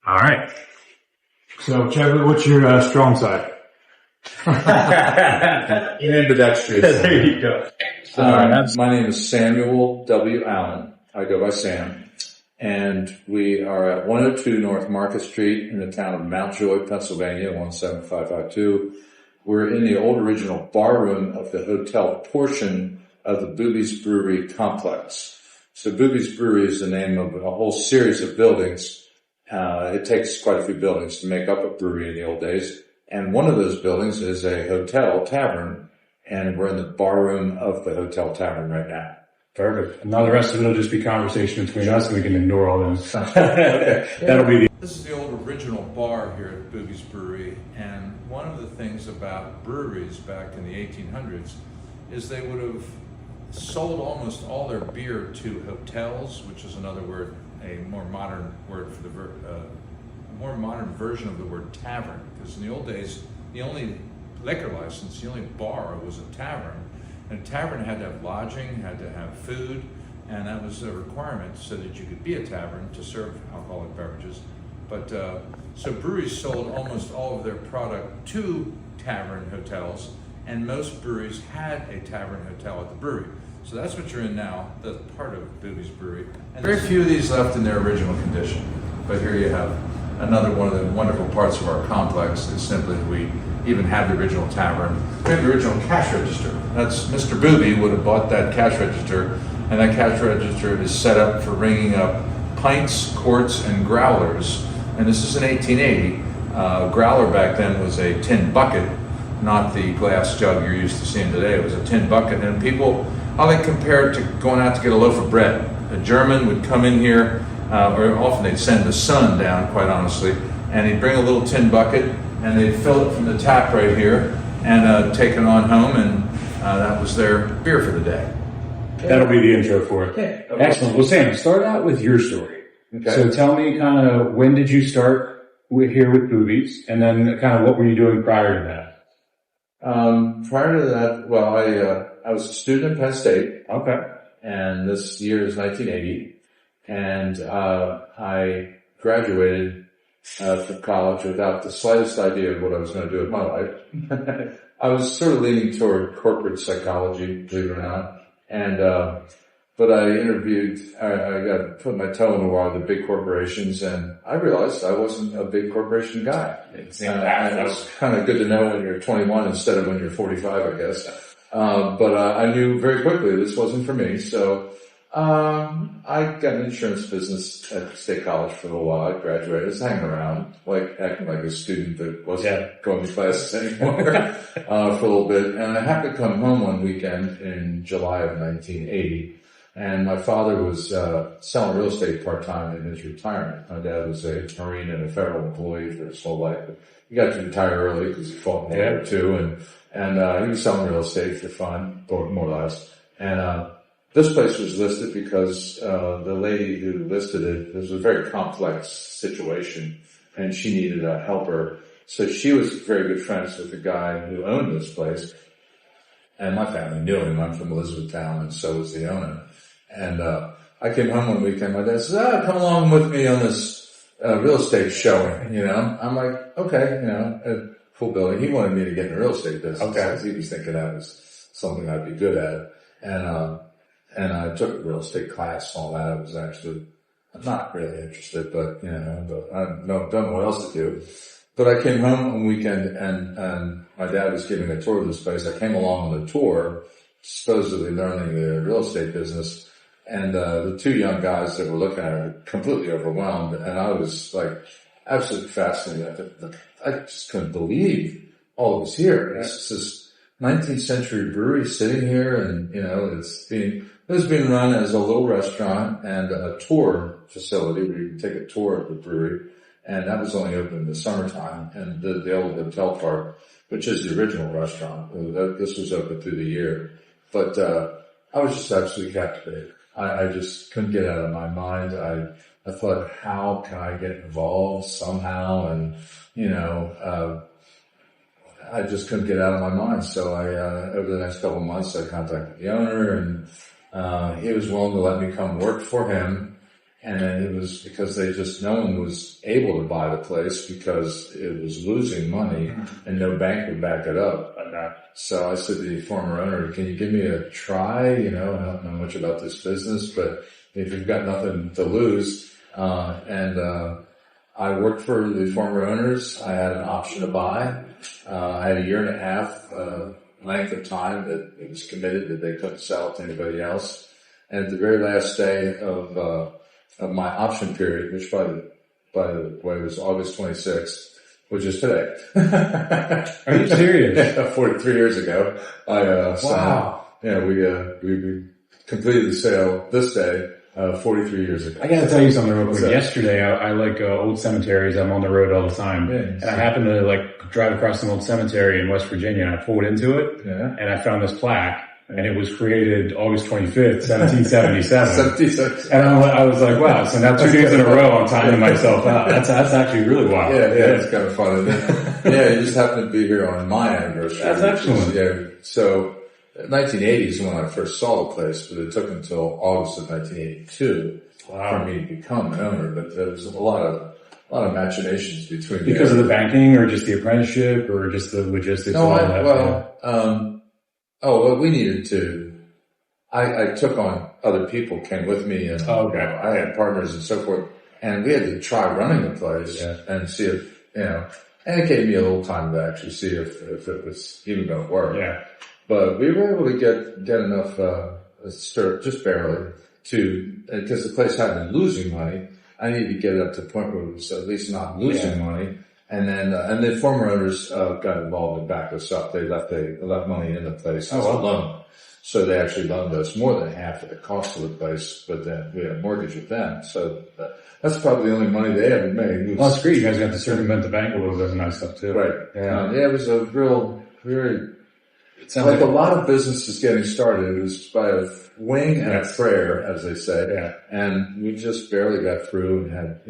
All right. So, Trevor, what's your strong side? Ambidextrous. There you go. My name is Samuel W. Allen. I go by Sam. And we are at 102 North Market Street in the town of Mount Joy, Pennsylvania, 17552. We're in the old original bar room of the hotel portion of the Bube's Brewery complex. So Bube's Brewery is the name of a whole series of buildings. It takes quite a few buildings to make up a brewery in the old days. And one of those buildings is a hotel tavern, and we're in the bar room of the hotel tavern right now. Perfect. And now the rest of it will just be conversation between us, and we can ignore all those. Okay. That'll be the... This is the old original bar here at Bube's Brewery, and one of the things about breweries back in the 1800s is they would have sold almost all their beer to hotels, which is another word, a more modern word for the more modern version of the word tavern, because in the old days, the only liquor license, the only bar was a tavern. And a tavern had to have lodging, had to have food, and that was a requirement so that you could be a tavern to serve alcoholic beverages. But so breweries sold almost all of their product to tavern hotels, and most breweries had a tavern hotel at the brewery. So that's what you're in now, that's part of Bube's Brewery. And very few of these left in their original condition, but here you have another one of the wonderful parts of our complex is simply we even have the original tavern. We have the original cash register. That's Mr. Bube would have bought that cash register, and that cash register is set up for ringing up pints, quarts, and growlers. And this is in 1880. Growler back then was a tin bucket, not the glass jug you're used to seeing today. It was a tin bucket, and people, how they compare it to going out to get a loaf of bread. A German would come in here, or often they'd send the son down, quite honestly, and he'd bring a little tin bucket, and they'd fill it from the tap right here, and take it on home, and that was their beer for the day. That'll be the intro for it. Okay. Excellent. Well, Sam, start out with your story. Okay. So tell me kind of when did you start here with Boobies, and then kind of what were you doing prior to that? Prior to that, well, I was a student at Penn State. Okay. And this year is 1980. And I graduated from college without the slightest idea of what I was going to do with my life. I was sort of leaning toward corporate psychology, believe it or not. And but I got put my toe in the water with the big corporations, and I realized I wasn't a big corporation guy. And it was kind of good to know when you're 21 instead of when you're 45, I guess. But I knew very quickly this wasn't for me, so I got an insurance business at State College for a little while. I graduated. I was hanging around, acting like a student that wasn't going to classes anymore for a little bit. And I happened to come home one weekend in July of 1980, and my father was selling real estate part-time in his retirement. My dad was a Marine and a federal employee for his whole life. But he got to retire early because he fought in World War II, and he was selling real estate for fun, more or less. And this place was listed because the lady who listed it was a very complex situation, and she needed a helper. So she was very good friends with the guy who owned this place, and my family knew him. I'm from Elizabethtown, and so was the owner. And I came home one weekend. My dad said, "Come along with me on this real estate showing." I'm like, "Okay," a full building. He wanted me to get in the real estate business. Okay, he was thinking that was something I'd be good at, and I took a real estate class and all that. I was actually not really interested, but I don't know what else to do. But I came home one weekend, and my dad was giving a tour of this place. I came along on the tour, supposedly learning the real estate business. And the two young guys that were looking at it were completely overwhelmed, and I was like absolutely fascinated. I just couldn't believe all that was here. It's this 19th century brewery sitting here, and it was being run as a little restaurant and a tour facility where you could take a tour of the brewery, and that was only open in the summertime. And the old hotel part, which is the original restaurant, this was open through the year. But I was just absolutely captivated. I just couldn't get out of my mind. I thought, how can I get involved somehow? And, I just couldn't get out of my mind. So over the next couple of months, I contacted the owner, and he was willing to let me come work for him. And then it was because no one was able to buy the place because it was losing money and no bank would back it up. So I said to the former owner, can you give me a try? I don't know much about this business, but if you've got nothing to lose, I worked for the former owners. I had an option to buy. I had a year and a half, length of time that it was committed that they couldn't sell it to anybody else. And at the very last day of my option period, which by the way was August 26th, which is today. Are you serious? 43 years ago. Wow. We completed the sale this day, 43 years ago. I gotta tell you something real quick. Yesterday, I like old cemeteries. I'm on the road all the time. Yeah, and I happened to drive across an old cemetery in West Virginia, and I pulled into it, and I found this plaque. And it was created August 25th, 1777. And I was like, wow, so now 2 days in a row I'm timing myself out. That's actually really wild. Yeah, it's kind of fun. You just happen to be here on my anniversary. That's excellent. Yeah, so 1980 is when I first saw the place, but it took until August of 1982 for me to become an owner. But there was a lot of machinations between because of the banking or just the apprenticeship or just the logistics. We needed to. I took on other people came with me, and I had partners and so forth, and we had to try running the place and see if and it gave me a little time to actually see if it was even going to work. Yeah, but we were able to get enough just barely because the place had been losing money. I needed to get it up to the point where it was at least not losing money. And then, the former owners, got involved and backed us up. They left money in the place as a loan. So they actually loaned us more than half of the cost of the place, but then we had a mortgage with them. So that's probably the only money they ever made. Well, that's great. You guys got to circumvent the bank a little bit and nice stuff too. Right. Yeah. It was a like a lot of businesses getting started. It was by a wing and a prayer, as they say. Yeah. And we just barely got through and had,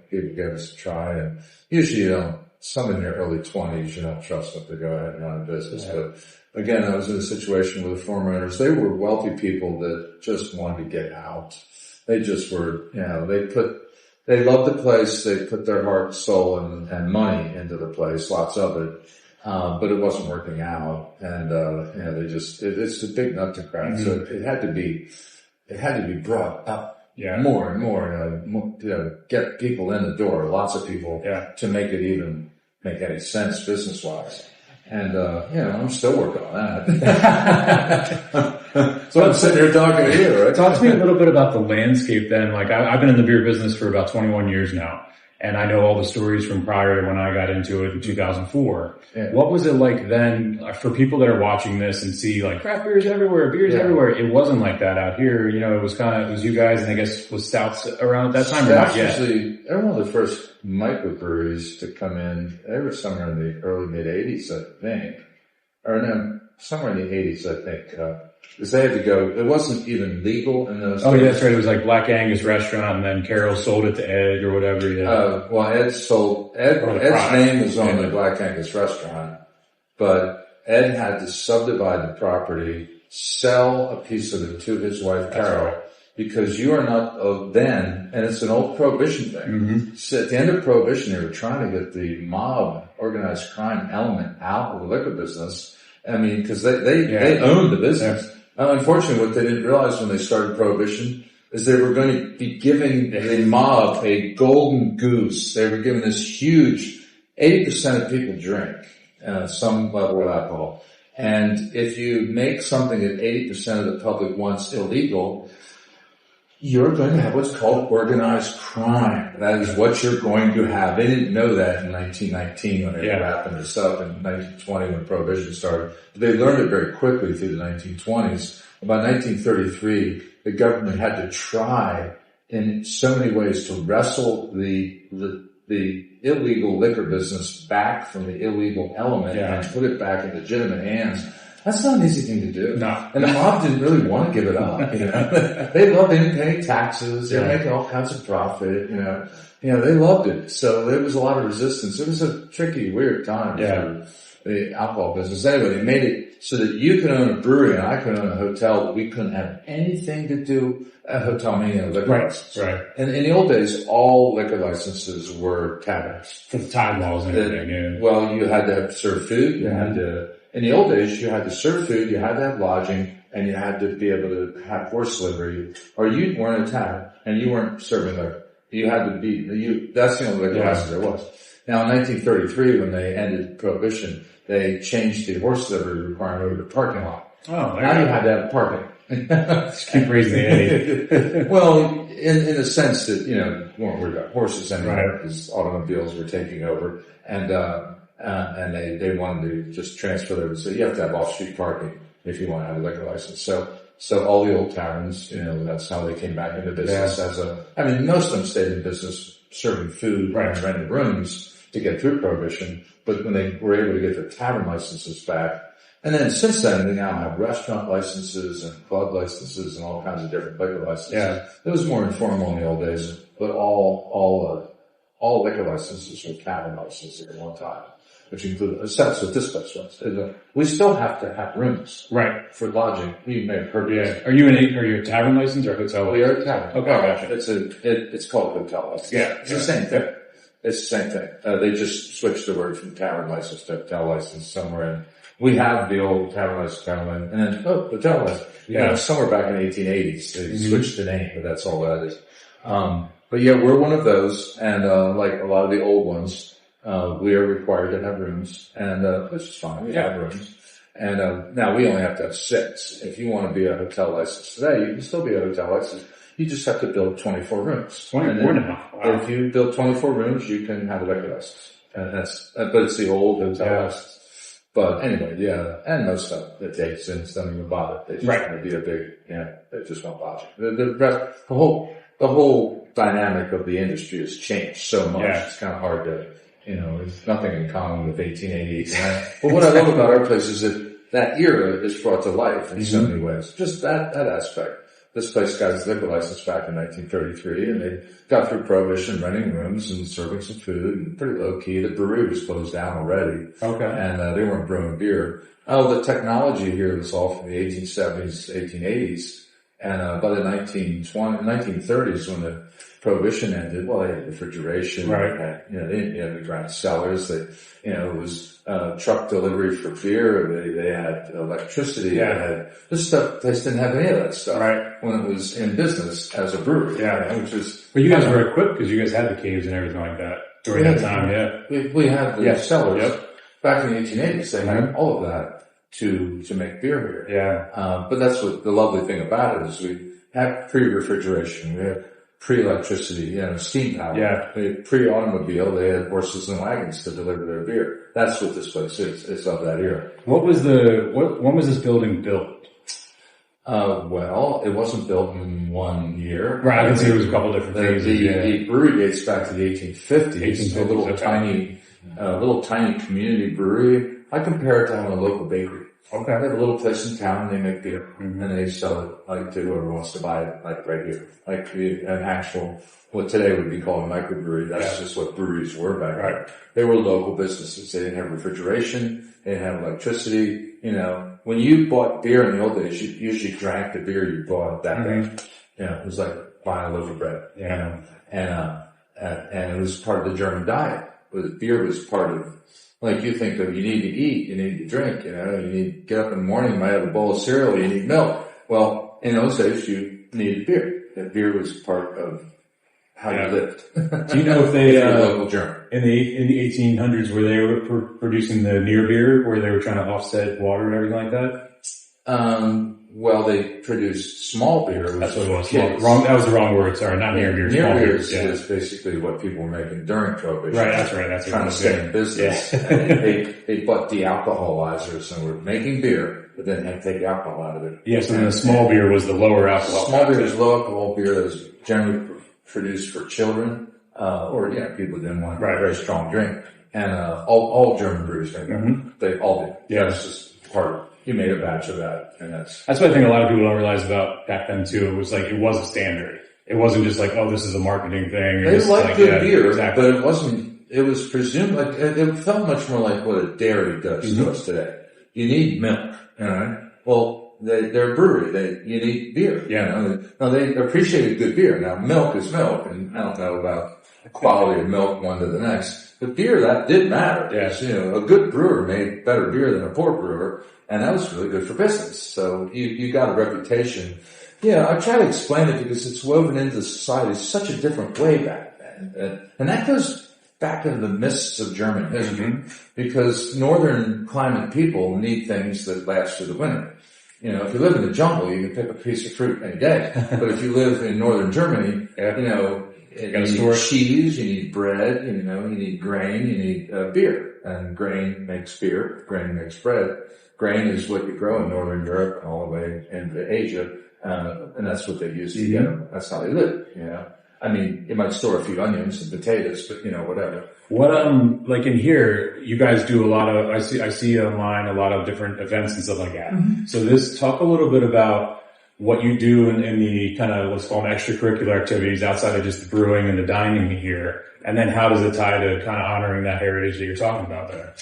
people gave us a try. And usually, some in their early 20s, you don't trust them to go ahead and run a business. Yeah. But again, I was in a situation with the former owners. They were wealthy people that just wanted to get out. They just were, they loved the place. They put their heart, soul, and money into the place, lots of it. But it wasn't working out. And, it's a big nut to crack. Mm-hmm. So it had to be brought up. Yeah. More and more, get people in the door, lots of people, to make it even make any sense business-wise. And, I'm still working on that. So I'm sitting here talking to you, right? Talk to me a little bit about the landscape then. I've been in the beer business for about 21 years now. And I know all the stories from prior to when I got into it in 2004. Yeah. What was it like then for people that are watching this and see craft beers everywhere, beers everywhere? It wasn't like that out here. It was you guys, and I guess was Stouts around at that time or not yet? Actually, they were one of the first microbreweries to come in. They were somewhere in the early mid 80s, I think. Or no, somewhere in the 80s, I think. Because they had to go, it wasn't even legal in those days. Oh, yeah, that's right. It was like Black Angus restaurant, and then Carol sold it to Ed or whatever. Yeah. Ed's name was on the Black Angus restaurant, but Ed had to subdivide the property, sell a piece of it to his wife, Carol, because you are not then, and it's an old Prohibition thing. Mm-hmm. So at the end of Prohibition, they were trying to get the mob, organized crime element out of the liquor business. I mean, because they owned the business. Yeah. Unfortunately, what they didn't realize when they started Prohibition is they were going to be giving the mob a golden goose. They were giving this huge, 80% of people drink some level of alcohol. And if you make something that 80% of the public wants illegal, you're going to have what's called organized crime. That is what you're going to have. They didn't know that in 1919 when they were wrapping this up, in 1920 when Prohibition started. But they learned it very quickly through the 1920s. About 1933, the government had to try in so many ways to wrestle the illegal liquor business back from the illegal element and put it back in legitimate hands. That's not an easy thing to do. No. And the mob didn't really want to give it up, They loved it, paying taxes, they were making all kinds of profit, they loved it. So there was a lot of resistance. It was a tricky, weird time for the alcohol business. Anyway, they made it so that you could own a brewery and I could own a hotel, but we couldn't have anything to do at hotel, meaning a liquor license. Right. And in the old days, all liquor licenses were taverns. For the time laws and everything, yeah. Well, you had to serve food, you had to, in the old days, you had to serve food, you had to have lodging, and you had to be able to have horse livery, or you weren't a tavern, and you weren't serving liquor. You had to be, that's the only liquor license there was. Now, in 1933, when they ended Prohibition, they changed the horse livery requirement over to parking lot. Oh, now you had to have parking. Just keep raising the ante. Well, in the sense that, you know, we weren't worried about horses anymore because automobiles were taking over, and they wanted to just transfer them. So you have to have off-street parking if you want to have a liquor license. So all the old taverns, you know, that's how they came back into business I mean, most of them stayed in business serving food and renting rooms to get through Prohibition, but when they were able to get their tavern licenses back, and then since then they now have restaurant licenses and club licenses and all kinds of different liquor licenses. Yeah. It was more informal in the old days, but all liquor licenses were tavern licenses at one time, which included, that's what this place was. We still have to have rooms. Right. For lodging. You may have heard of it. Are you a tavern license or hotel license? We are a tavern. Okay, gotcha. It's called a hotel license. Yeah. It's the same thing. It's the same thing. They just switched the word from tavern license to hotel license somewhere in. We have the old tavern license, and then, hotel license. Yeah. You know, somewhere back in the 1880s, they switched the name, but that's all that is. But yeah, we're one of those, and, like a lot of the old ones, we are required to have rooms, and, which is fine. We have rooms. And, now we only have to have 6. If you want to be a hotel license today, you can still be a hotel license. You just have to build 24 rooms. 24 now. Wow. If you build 24 rooms, you can have a liquor license. And but it's the old hotel license. But anyway, yeah, and most stuff that takes since don't even bother. They just want to be a big, they just won't bother. The whole dynamic of the industry has changed so much. Yeah. It's kind of hard to, there's nothing in common with 1880s. But what I love about our place is that era is brought to life in so many ways. Just that aspect. This place got its liquor license back in 1933, and they got through Prohibition, renting rooms and serving some food, and pretty low key. The brewery was closed down already. Okay. And they weren't brewing beer. Oh, the technology here was all from the 1870s, 1880s. And by the 1930s, when the Prohibition ended, well, they had refrigeration. Right. They had the ground cellars. It was truck delivery for beer. They had electricity. Yeah. They had this stuff. They didn't have any of that stuff. Right. When it was in business as a brewery. Yeah. Which was. But you guys were equipped because you guys had the caves and everything like that during that time. Yeah. We had the cellars. Yep. Back in the 1880s, they had all of that to make beer here. Yeah. But that's what the lovely thing about it is we have pre-refrigeration. We have pre-electricity, steam power. Yeah. They pre-automobile, they had horses and wagons to deliver their beer. That's what this place is. It's of that era. When was this building built? Well, it wasn't built in 1 year. Right, I can see there was a couple different things. The brewery dates back to the 1850s. A little tiny community brewery. I compare it to having a local bakery. Okay. They have a little place in town, they make beer, and they sell it like to whoever wants to buy it, like right here. Like an actual, what today would be called a microbrewery. That's just what breweries were back then. They were local businesses. They didn't have refrigeration, they didn't have electricity. When you bought beer in the old days, you usually drank the beer you bought that day. It was like buying a loaf of bread. Yeah. And it was part of the German diet. But beer was part of, like you think of, you need to eat, you need to drink, you need to get up in the morning, you might have a bowl of cereal, you need milk. Well, in those days, you needed beer. And beer was part of how you lived. Do you know if they, local German. in the 1800s, were they producing the near beer, where they were trying to offset water and everything like that? Well, they produced small beer. That's what it was. That was the wrong word. Sorry, not near beer. Near beer is basically what people were making during Prohibition. Right, that's right. That's trying to stay in business. They bought de-alcoholizers and were making beer, but then had to take alcohol out of it. Yes, and the small beer was the lower alcohol. Small beer is low alcohol beer that was generally produced for children, or people who didn't want a very strong drink. And all German breweries make that. They all did. Yeah, it's just part of it. You made a batch of that, and that's what I think a lot of people don't realize about back then too. It was like, it was a standard. It wasn't just like, oh, this is a marketing thing. They liked good beer, but it wasn't it was presumed like, it felt much more like what a dairy does to us today. You need milk, you know? Well, they're a brewery. You need beer. Yeah. You know? Now they appreciated good beer. Now milk is milk, and I don't know about the quality of milk one to the next. But beer, that did matter. Yes. You know, a good brewer made better beer than a poor brewer, and that was really good for business. So you got a reputation. Yeah, I try to explain it because it's woven into society such a different way back then. And that goes back into the mists of German history, because northern climate people need things that last through the winter. You know, if you live in the jungle, you can pick a piece of fruit any day. But if you live in northern Germany, you know, you need cheese, you need bread, you know, you need grain, you need beer. And grain makes beer, grain makes bread. Grain is what you grow in northern Europe and all the way into Asia, and that's what they use to get them. That's how they live, you know. I mean, you might store a few onions and potatoes, but you know, whatever. What, like in here, you guys do a lot of, I see online a lot of different events and stuff like that. So talk a little bit about what you do in the kind of what's called extracurricular activities outside of just the brewing and the dining here. And then how does it tie to kind of honoring that heritage that you're talking about there?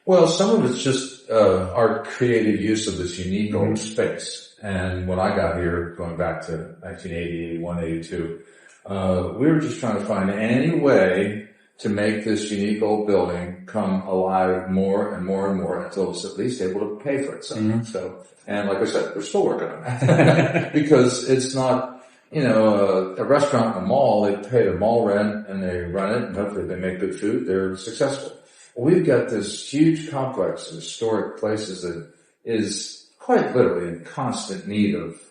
Well, some of it's just, our creative use of this unique old space. And when I got here, going back to 1980, 81, 82, we were just trying to find any way to make this unique old building come alive more and more and more until it was at least able to pay for itself. So, and like I said, we're still working on that because it's not, you know, a restaurant in a mall. They pay the mall rent and they run it, and hopefully they make good food. They're successful. Well, we've got this huge complex of historic places that is quite literally in constant need of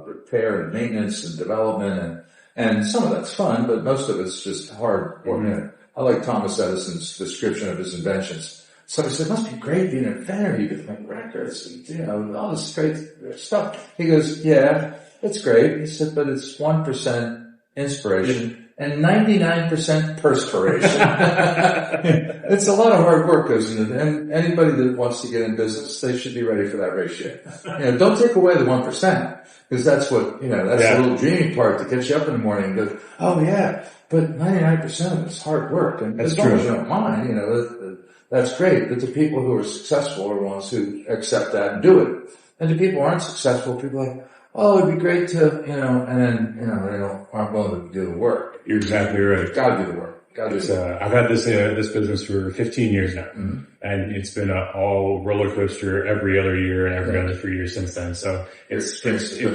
repair and maintenance and development, and some of that's fun, but most of it's just hard work. I like Thomas Edison's description of his inventions. Somebody said, it must be great being an inventor. You could make records, you know, all this great stuff. He goes, yeah, it's great. He said, but it's 1% inspiration and 99% perspiration. It's a lot of hard work goes into it. And anybody that wants to get in business, they should be ready for that ratio. You know, don't take away the 1%. Because that's what, you know, that's the little dreamy part that gets you up in the morning and goes, oh yeah, but 99% of it's hard work. And as long as you don't mind, you know, that's great. But the people who are successful are the ones who accept that and do it. And the people who aren't successful, people are like, oh, it'd be great to, you know, and then, you know, they aren't willing to do the work. You're exactly right. Gotta do the work. I've had this business for 15 years now, and it's been all roller coaster every other year and every other 3 years since then. So it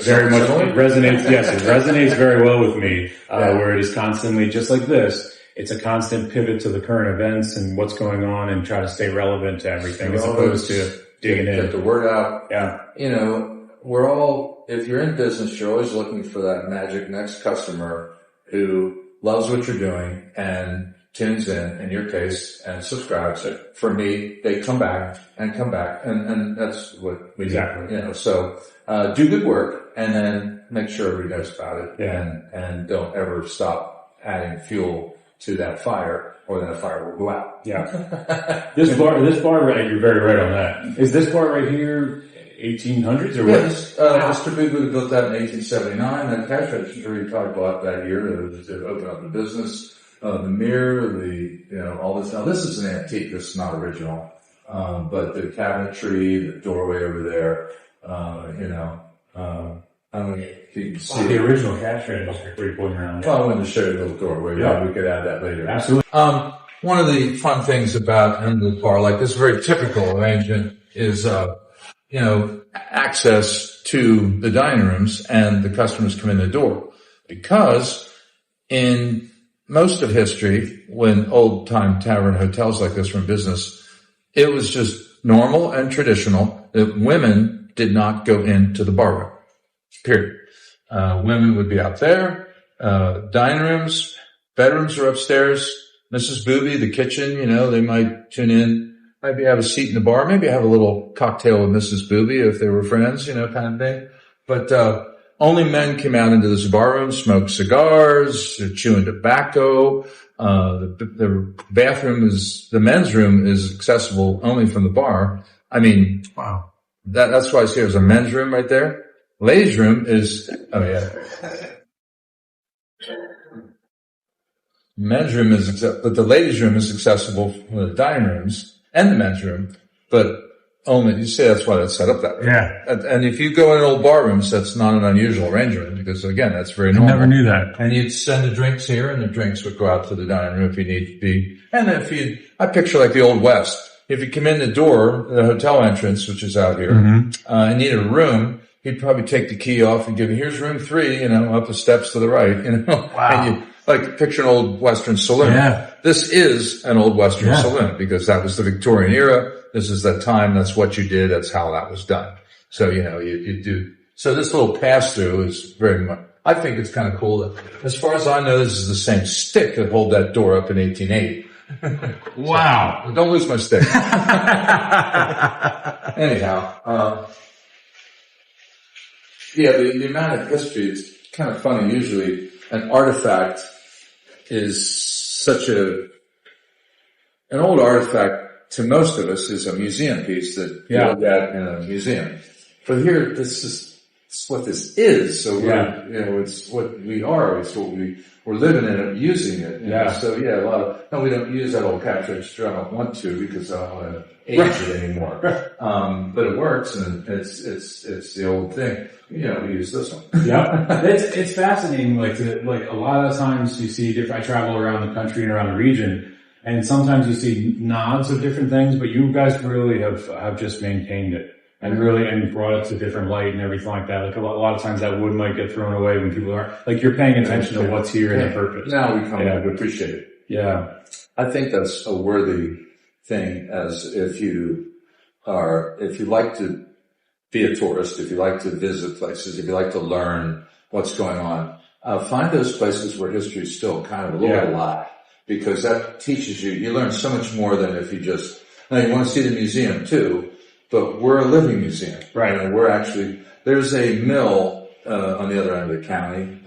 very much resonates. Yes, it resonates very well with me, where it is constantly just like this. It's a constant pivot to the current events and what's going on and try to stay relevant to everything as opposed to digging in. Get the word out. Yeah. You know, if you're in business, you're always looking for that magic next customer who loves what you're doing and tunes in your case, and subscribes. For me, they come back, and that's what we do. You know, so, do good work, and then make sure everybody knows about it, and don't ever stop adding fuel to that fire, or then the fire will go out. Yeah. This bar, right, you're very right on that. Is this bar right here 1800s or what? Yes, Mr. Bube built that in 1879. That cash register he probably bought that year to open up the business. The mirror, all this. Now this is an antique. This is not original. But the cabinetry, the doorway over there, I don't know if you can see the original cash register. Where you pointing around? Well, I wanted to show you the little doorway. Yeah, we could add that later. Absolutely. One of the fun things about the bar, like this very typical arrangement, is access to the dining rooms, and the customers come in the door. Because in most of history, when old-time tavern hotels like this were in business, it was just normal and traditional that women did not go into the bar room. Period. Women would be out there, dining rooms, bedrooms are upstairs. Mrs. Bube, the kitchen, they might tune in. Maybe have a seat in the bar, maybe have a little cocktail with Mrs. Bube if they were friends, kind of thing. But, only men came out into this bar room, smoked cigars, chewing tobacco. The men's room is accessible only from the bar. I mean, wow. That's why I say there's a men's room right there. Ladies' room is, men's room but the ladies' room is accessible from the dining rooms and the men's room, but only, you say that's why that's set up that way. Yeah. And if you go in old bar rooms, that's not an unusual arrangement because again, that's very normal. I never knew that. And you'd send the drinks here and the drinks would go out to the dining room if you need to be. And I picture like the Old West. If you come in the door, the hotel entrance, which is out here, and needed a room, he'd probably take the key off and give you, here's room 3, up the steps to the right, Wow. And you, like, picture an old Western saloon. Yeah. This is an old Western saloon because that was the Victorian era. This is that time. That's what you did. That's how that was done. So, you do. So this little pass through is very much, I think it's kind of cool. As far as I know, this is the same stick that held that door up in 1880. Wow. So, don't lose my stick. Anyhow, the amount of history is kind of funny. Usually an artifact is an old artifact to most of us is a museum piece that you look at in a museum. But here, it's what this is. So it's what we are. It's what we're living in it, using it. So we don't use that old cash register. I don't want to because I don't want to age it anymore. But it works and it's the old thing. We use this one. Yeah. It's fascinating. Like a lot of the times you see I travel around the country and around the region. And sometimes you see nods of different things, but you guys really have just maintained it and brought it to different light and everything like that. Like a lot of times that wood might get thrown away when people are like, you're paying attention to what's here and the purpose. Now we come to appreciate it. Yeah. I think that's a worthy thing as if you like to be a tourist, if you like to visit places, if you like to learn what's going on, find those places where history is still kind of a little bit alive. Because that teaches you learn so much more than if you now you want to see the museum too, but we're a living museum. Right. And there's a mill, on the other end of the county,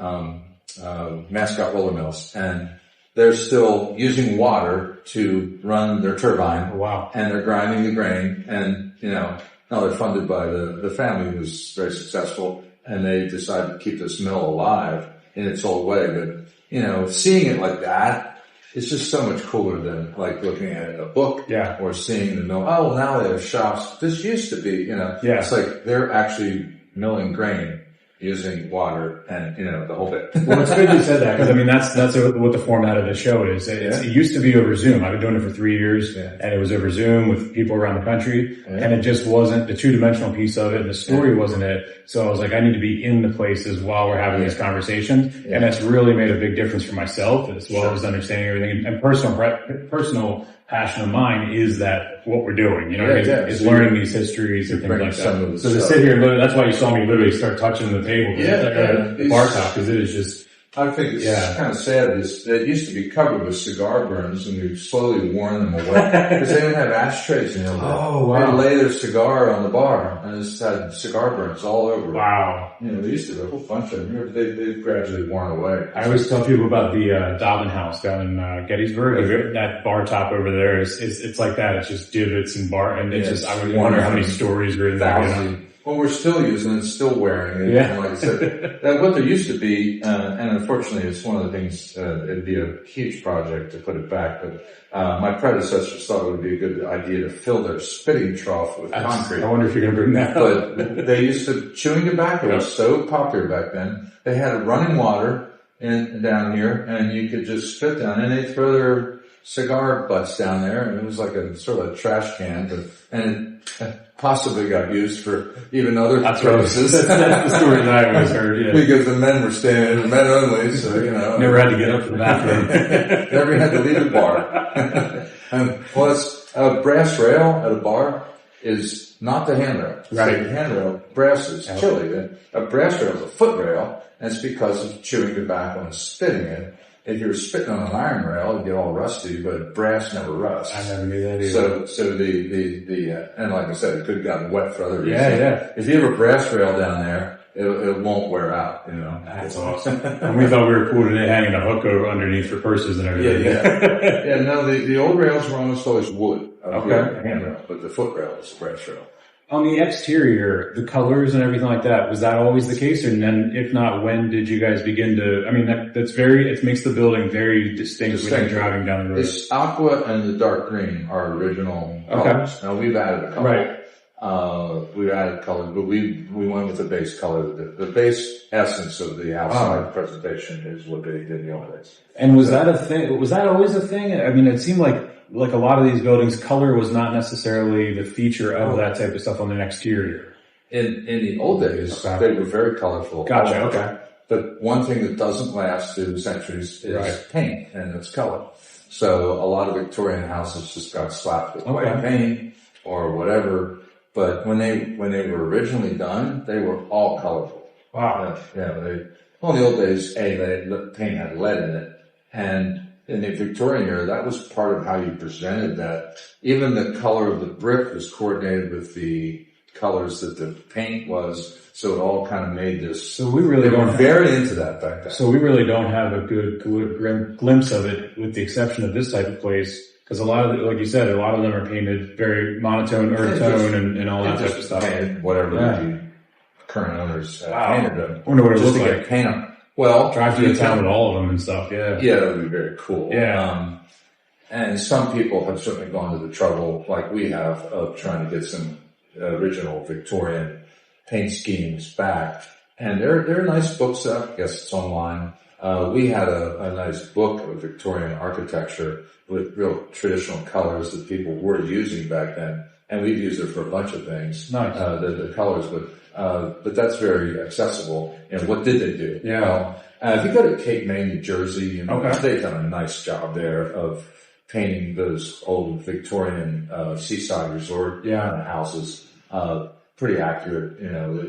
Mascot Roller Mills, and they're still using water to run their turbine. Oh, wow. And they're grinding the grain and, now they're funded by the family who's very successful and they decided to keep this mill alive in its old way. But, seeing it like that, it's just so much cooler than like looking at it in a book or seeing the mill. Oh, now they have shops. This used to be, it's like they're actually milling grain using water and, the whole bit. Well, it's good you said that because that's what the format of the show is. It used to be over Zoom. I've been doing it for 3 years and it was over Zoom with people around the country and it just wasn't the 2-dimensional piece of it and the story wasn't it. So I was like, I need to be in the places while we're having these conversations. And that's really made a big difference for myself as well as understanding everything and personal passion of mine is that what we're doing, is learning these histories and things like that. So to sit here, that's why you saw me literally start touching the table, the bar top, because it is just, I think it's kind of sad. It used to be covered with cigar burns, and we've slowly worn them away because they didn't have ashtrays anymore. Oh, wow. They'd lay their cigar on the bar, and it just had cigar burns all over. Wow. They used to have a whole bunch of them. They've gradually worn away. I always tell people about the Dobbin House down in Gettysburg. That bar top over there it's like that. It's just divots and and it's just. I would wonder how many stories are in there. Well, we're still using it, still wearing it. Yeah. And like I said, what there used to be, and unfortunately it's one of the things, it'd be a huge project to put it back, but my predecessors thought it would be a good idea to fill their spitting trough with concrete. I wonder if you're going to bring that up. But they used to, chewing tobacco was so popular back then, they had running water down here, and you could just spit down, and they'd throw their cigar butts down there, and it was like a sort of a trash can, and it possibly got used for even other purposes. That's the story that I always heard, Because the men were standing, men only, so, Never had to get up from the bathroom. Never had to leave the bar. And plus, a brass rail at a bar is not the handrail. Right. So the handrail, brass is chilly. A brass rail is a foot rail, and it's because of chewing tobacco and spitting it. If you're spitting on an iron rail, it'd get all rusty, but brass never rusts. I never knew that either. So and like I said, it could have gotten wet for other reasons. Yeah. If you have a brass rail down there, it won't wear out, That's awesome. And we thought we were cool today hanging a hook over underneath for purses and everything. No, the old rails were almost always wood. Okay. Handrail, but the foot rail is a brass rail. On the exterior, the colors and everything like that, was that always the case? And then if not, when did you guys begin to, I mean, that's very, it makes the building very distinct when you're driving down the road. This aqua and the dark green are original colors. Now we've added a color. Right. We've added color, but we went with the base color. The base essence of the outside presentation is what they did in the old days. And was that a thing? Was that always a thing? I mean, it seemed like a lot of these buildings, color was not necessarily the feature of that type of stuff on the exterior. In the old days, they were very colorful. Gotcha, okay. But one thing that doesn't last through centuries is paint and its color. So a lot of Victorian houses just got slapped with white paint or whatever. But when they were originally done, they were all colorful. Wow. In the old days, the paint had lead in it. And in the Victorian era, that was part of how you presented that. Even the color of the brick was coordinated with the colors that the paint was. So it all kind of made this. So we really were very into that back then. So we really don't have a good glimpse of it, with the exception of this type of place. Because a lot of, like you said, a lot of them are painted very monotone, earth tone, and all that type of stuff. Whatever the current owners painted them. I wonder what it just looks to like. Get paint them. Well, drive through the town with all of them and stuff. Yeah, that would be very cool. Yeah, and some people have certainly gone to the trouble, like we have, of trying to get some original Victorian paint schemes back. And there are nice books up. I guess it's online. We had a nice book of Victorian architecture with real traditional colors that people were using back then, and we've used it for a bunch of things. Nice. The colors, but that's very accessible. And what did they do? Yeah. Well, if you go to Cape May, New Jersey, they've done a nice job there of painting those old Victorian seaside resort houses. Pretty accurate,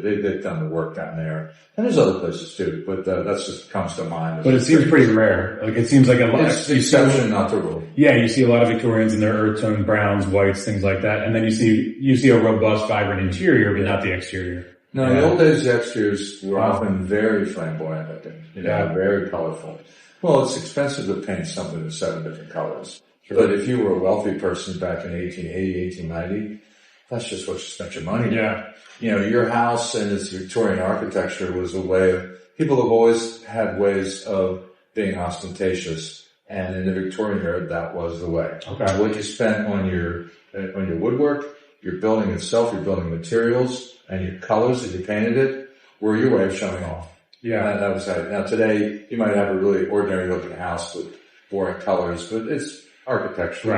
they've done the work down there. And there's other places too, but that's just comes to mind. But it seems pretty rare. Like, it seems like a lot. It's the exception, not the rule. Yeah, you see a lot of Victorians in their earth tone browns, whites, things like that. And then you see a robust, vibrant interior, but not the exterior. No, in the old days, the exteriors were often very flamboyant looking, very colorful. Well, it's expensive to paint something in 7 different colors. Sure. But if you were a wealthy person back in 1880, 1890, that's just what you spent your money on. Yeah. Your house and its Victorian architecture was a way of, people have always had ways of being ostentatious. And in the Victorian era, that was the way. Okay. What you spent on your woodwork, your building itself, your building materials, and your colors that you painted it were your way of showing off. Yeah. That was how. Now today, you might have a really ordinary looking house with boring colors, but it's architecture,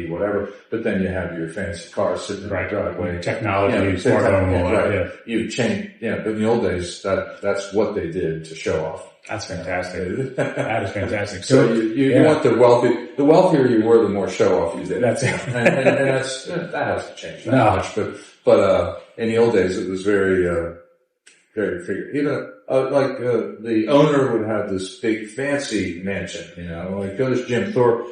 whatever. But then you have your fancy car sitting in the driveway. Technology, smart home, all that. Yeah. You change, but in the old days, that's what they did to show off. That's fantastic. That is fantastic. So you want the wealthier you were, the more show off you did. That's it. and that hasn't changed that much. But in the old days, it was very figured. Even the owner would have this big fancy mansion. Like go to Jim Thorpe.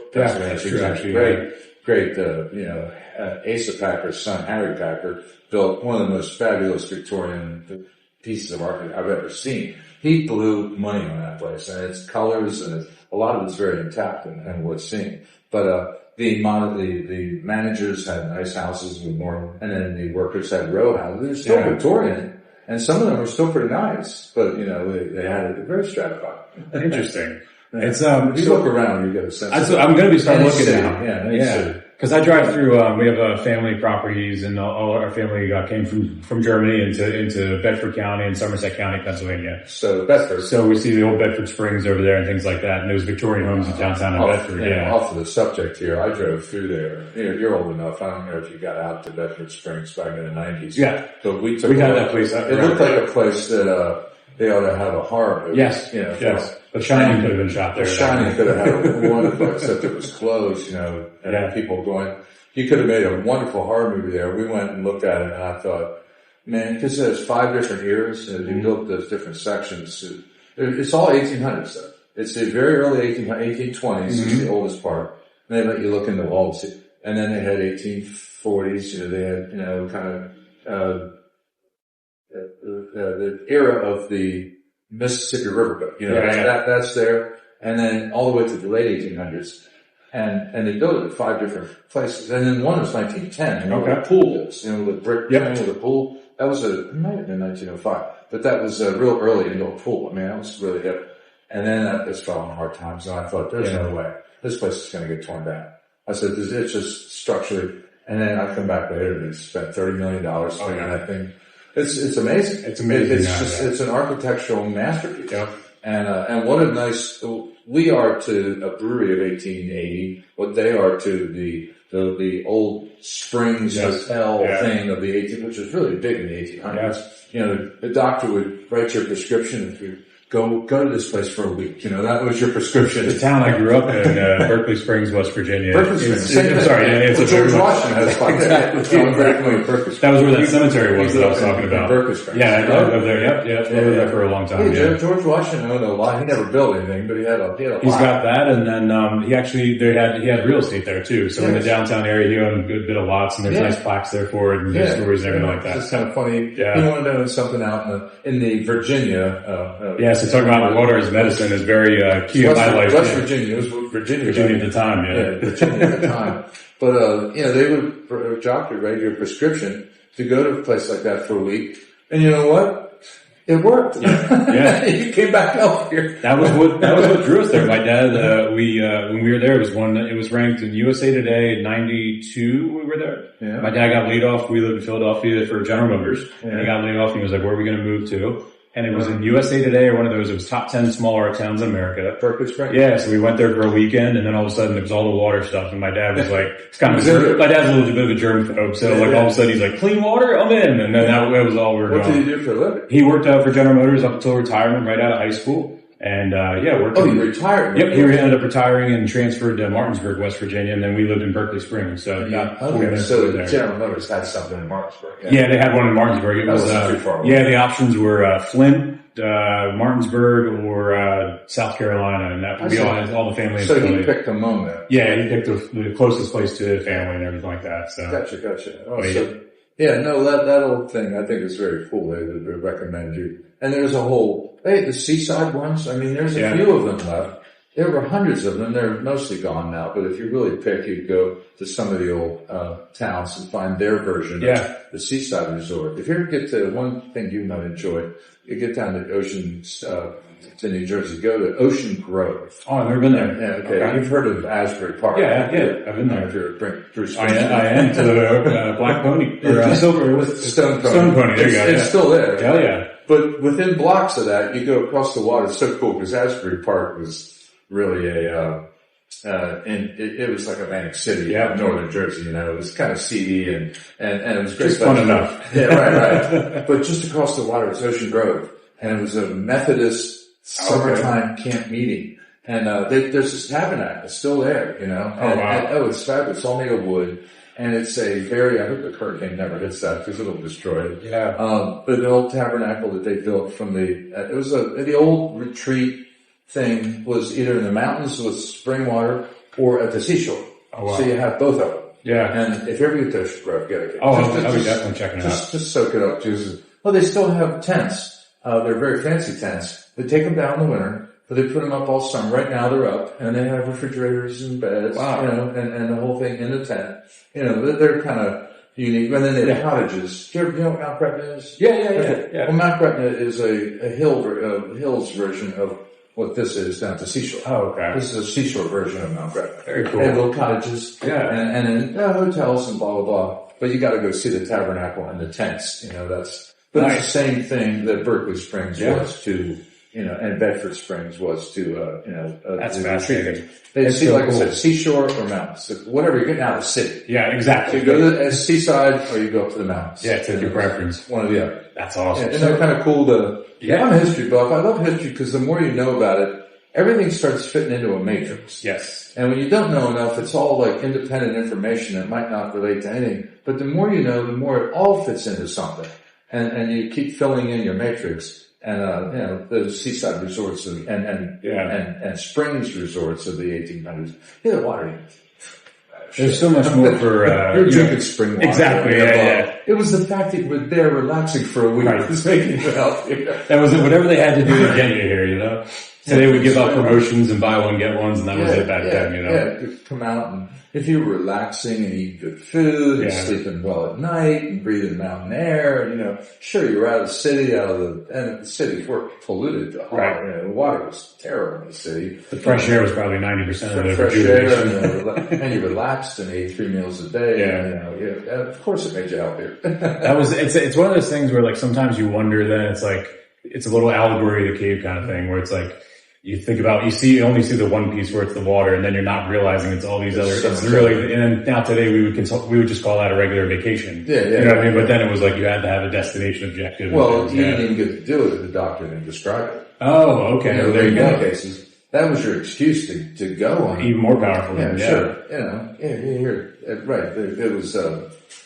Great. Asa Packer's son, Harry Packer, built one of the most fabulous Victorian pieces of art I've ever seen. He blew money on that place, and its colors and a lot of it's very intact and worth seeing. But the managers had nice houses with more, and then the workers had row houses. They're still Victorian, and some of them were still pretty nice, but they had it very stratified. Interesting. It's if you look around, you get a sense. I'm going to be starting looking now. Yeah. Because I drive through. We have family properties, and all our family came from Germany into Bedford County and Somerset County, Pennsylvania. So Bedford. So we see the old Bedford Springs over there and things like that. And there's Victorian homes in downtown in Bedford. Off of the subject here, I drove through there. You're old enough. I don't know if you got out to Bedford Springs back in the 90s. Yeah. But we had that place. It looked like a place that they ought to have a horror movie. Yes. Yes. The Shining could have been shot there. The Shining could have had a wonderful, except it was closed, and people going. You could have made a wonderful horror movie there. We went and looked at it, and I thought, man, because there's 5 different eras, and you built those different sections. It's all 1800s stuff. It's the very early 1820s is the oldest part. And they let you look into all the, and then they had 1840s. They had kind of the era of the Mississippi River. That's there, and then all the way to the late 1800s. And they built it at 5 different places. And then one was 1910, where the pool is, the brick thing with the pool. That was it might have been 1905, but that was real early indoor pool. I mean, that was really hip. And then that just fell on hard times, and I thought, there's no way. This place is going to get torn down. I said, it's just structurally. And then I come back later and they spent $30 million on that thing. It's amazing. It's amazing. It's an architectural masterpiece. Yep. And what a nice, we are to a brewery of 1880, what they are to the old Springs Hotel thing of the 1800s, which was really big in the 1800s. Yes. The doctor would write your prescription if you go to this place for a week. That was your prescription. The town I grew up in, Berkeley Springs, West Virginia. Berkeley Springs. It's George Washington has fun. That was where that cemetery was that I was talking about. Berkeley Springs. Yeah, I lived there. Yep. I lived there for a long time. George Washington owned a lot. He never built anything, but he had a lot. He's got that, and then he had real estate there too. So in the downtown area, he owned a good bit of lots, and there's nice plaques there for it, and there's stories and everything like that. It's kind of funny. Yeah. He wanted to own something out in the Virginia. So talking about water as medicine is very key in my life. West Virginia. It was Virginia at the time, Virginia at the time. But, they would, doctor write your prescription to go to a place like that for a week. And you know what? It worked. Yeah. You came back healthier. That was what drew us there. My dad, when we were there, it was ranked in USA Today in 92 we were there. Yeah. My dad got laid off. We lived in Philadelphia for General Motors. Yeah. And he got laid off and he was like, where are we going to move to? And it was in USA Today or one of those, it was top 10 smaller towns in America. Berkeley Springs. Yeah, so we went there for a weekend and then all of a sudden it was all the water stuff and my dad was like, my dad's a little bit of a germ phobe, so all of a sudden he's like, clean water? I'm in. And then that was all we were doing. What did he do for a living? He worked for General Motors up until retirement right out of high school. And, worked. Oh, he retired? Yep, he ended up retiring and transferred to Martinsburg, West Virginia, and then we lived in Berkeley Springs, so about 40 minutes there. General Motors had something in Martinsburg. Yeah, they had one in Martinsburg. It was, too far away. Yeah, the options were, Flint, Martinsburg, or, South Carolina, and that would be all the family. So he picked among them. Yeah, he picked the closest place to the family and everything like that, so. Gotcha. Oh, that old thing I think is very cool. They would recommend you. And there's a whole, the seaside ones, I mean, there's a few of them left. There were hundreds of them. They're mostly gone now, but if you really pick, you'd go to some of the old, towns and find their version of the seaside resort. If you ever get to one thing you might enjoy, you get down to Ocean, to New Jersey, go to Ocean Grove. Oh, I've never been there. Yeah, okay. You've heard of Asbury Park. Yeah, I've been there. If you're Bruce I am to the Black Pony. Or Silver, Stone Pony. Stone Pony, there you go. It's still there. Hell yeah. But within blocks of that, you go across the water. It's so cool because Asbury Park was really it was like Atlantic City, northern Jersey, it was kind of seedy and it was great. Just fun enough. Yeah, right. But just across the water was Ocean Grove and it was a Methodist summertime camp meeting. And, there's this tabernacle. It's still there, And, it's fabulous. It's all made of wood. And it's I hope the hurricane never hits that because it'll destroy it. Yeah. But the old tabernacle that they built from the old retreat thing was either in the mountains with spring water or at the seashore. Oh, wow. So you have both of them. Yeah. And if you ever get to Ocean Grove, get it. I'll be definitely checking it out. Just soak it up too. Well, they still have tents. They're very fancy tents. They take them down in the winter. But they put them up all summer. Right now they're up, and they have refrigerators and beds, and the whole thing in the tent. They're kind of unique. And then they have cottages. Do you know what Mount Gretna is? Yeah. Well, Mount Gretna is a hills version of what this is down at the seashore. Oh, okay. This is a seashore version of Mount Gretna. Very cool. They have little cottages. Yeah. And then hotels and blah, blah, blah. But you gotta go see the tabernacle and the tents. But it's the same thing that Berkeley Springs was to, and Bedford Springs was to, that's fascinating. They see, like I said, seashore or mountains. Whatever, you're getting out of the city. Yeah, exactly. So you go to the seaside or you go up to the mountains. Yeah, take your preference. One or the other. That's awesome. And they're kind of cool I'm a history buff. I love history because the more you know about it, everything starts fitting into a matrix. Yes. And when you don't know enough, it's all like independent information that might not relate to anything. But the more you know, the more it all fits into something. And you keep filling in your matrix. And, the seaside resorts and springs resorts of the 1800s. Yeah, the water. There's so much more for, you're drinking spring water. Exactly, yeah. It was the fact that you were there relaxing for a week. It was making you healthy. That was whatever they had to do to get you here, So they would give out promotions and buy one, get ones, and that was it back then, you know? Yeah, you come out and if you're relaxing and eat good food and sleeping well at night and breathing mountain air, you know, sure, you're out of the city, and the cities were polluted. Right. You know, the water was terrible in the city. The fresh air was probably 90% of the fresh air, rejuvenation. and you relaxed and ate 3 meals a day. Yeah. And, you know, of course it made you healthier. It's one of those things where like sometimes you wonder, then it's like, it's a little allegory of the cave kind of thing where it's like, you think about, you only see the one piece where it's the water, and then you're not realizing it's all these other, it's really, and then now today we would just call that a regular vacation. Yeah. You know what I mean? But then it was like you had to have a destination objective. Well, you didn't even get to do it. The doctor didn't describe it. Oh, okay. You know, there you go. In many cases, that was your excuse to go on. Even more powerful. Yeah, sure. You know, right. It was,